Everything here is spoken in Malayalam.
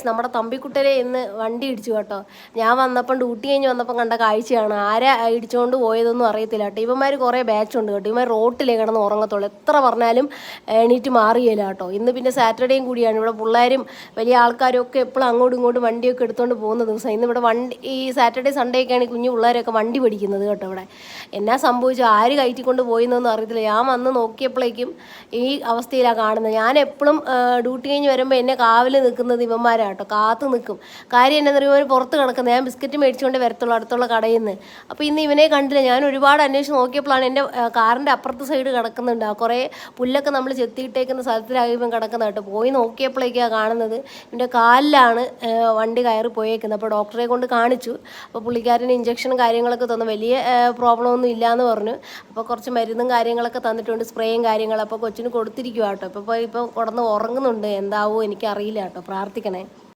നമ്മുടെ തമ്പിക്കുട്ടരെ ഇന്ന് വണ്ടി ഇടിച്ചു കേട്ടോ. ഞാൻ വന്നപ്പം ഡ്യൂട്ടി കഴിഞ്ഞ് വന്നപ്പം കണ്ട കാഴ്ചയാണ്. ആരാ ഇടിച്ചുകൊണ്ട് പോയതൊന്നും അറിയത്തില്ല കേട്ടോ. ഇവന്മാർ കുറേ ബാച്ചുണ്ട് കേട്ടോ. ഇവന്മാർ റോട്ടിലേ കിടന്ന് ഉറങ്ങത്തുള്ളൂ. എത്ര പറഞ്ഞാലും എണീറ്റ് മാറിയില്ല കേട്ടോ. ഇന്ന് പിന്നെ സാറ്റർഡേയും കൂടിയാണ്. ഇവിടെ പിള്ളേരും വലിയ ആൾക്കാരും ഒക്കെ എപ്പോഴും അങ്ങോട്ടും ഇങ്ങോട്ടും വണ്ടിയൊക്കെ എടുത്തുകൊണ്ട് പോകുന്ന ദിവസം. ഇന്ന് ഇവിടെ ഈ സാറ്റർഡേ സൺഡേ ഒക്കെയാണ് കുഞ്ഞു പിള്ളേരൊക്കെ വണ്ടി പഠിക്കുന്നത് കേട്ടോ. ഇവിടെ എന്നാ സംഭവിച്ചു, ആര് കയറ്റിക്കൊണ്ട് പോയെന്നൊന്നും അറിയത്തില്ല. ഞാൻ വന്ന് നോക്കിയപ്പോഴേക്കും ഈ അവസ്ഥയിലാണ് കാണുന്നത്. ഞാൻ എപ്പോഴും ഡ്യൂട്ടി കഴിഞ്ഞ് വരുമ്പോൾ എന്നെ കാവൽ നിൽക്കുന്നത് ഇവന്മാരാണ് കേട്ടോ. കാത്തു നിൽക്കും. കാര്യം എന്നാ പറയുമ്പോൾ ഇവർ പുറത്ത് കിടക്കുന്നത്. ഞാൻ ബിസ്ക്കറ്റ് മേടിച്ചുകൊണ്ട് വരത്തുള്ളൂ അടുത്തുള്ള കടയിൽ നിന്ന്. അപ്പോൾ ഇന്ന് ഇവനെ കണ്ടില്ല. ഞാൻ ഒരുപാട് അന്വേഷിച്ച് നോക്കിയപ്പോഴാണ് എൻ്റെ കാറിൻ്റെ അപ്പുറത്തെ സൈഡ് കിടക്കുന്നുണ്ട്. കുറേ പുല്ലൊക്കെ നമ്മൾ ചെത്തിയിട്ടേക്കുന്ന സ്ഥലത്തിലാകുമ്പം കിടക്കുന്ന കേട്ടോ. പോയി നോക്കിയപ്പോഴേക്കാണ് കാണുന്നത് എൻ്റെ കാലിലാണ് വണ്ടി കയറി പോയേക്കുന്നത്. അപ്പോൾ ഡോക്ടറെ കൊണ്ട് കാണിച്ചു. അപ്പോൾ പുള്ളിക്കാരന് ഇഞ്ചക്ഷനും കാര്യങ്ങളൊക്കെ തന്നു. വലിയ പ്രോബ്ലം ഒന്നും ഇല്ലയെന്ന് പറഞ്ഞു. അപ്പോൾ കുറച്ച് മരുന്നും കാര്യങ്ങളൊക്കെ തന്നിട്ടുണ്ട്, സ്പ്രേയും കാര്യങ്ങളും. അപ്പോൾ കൊച്ചിന് കൊടുത്തിരിക്കുക കേട്ടോ. ഇപ്പോൾ കിടന്ന് ഉറങ്ങുന്നുണ്ട്. എന്താവോ എനിക്കറിയില്ല കേട്ടോ. പ്രാർത്ഥിക്കണേ.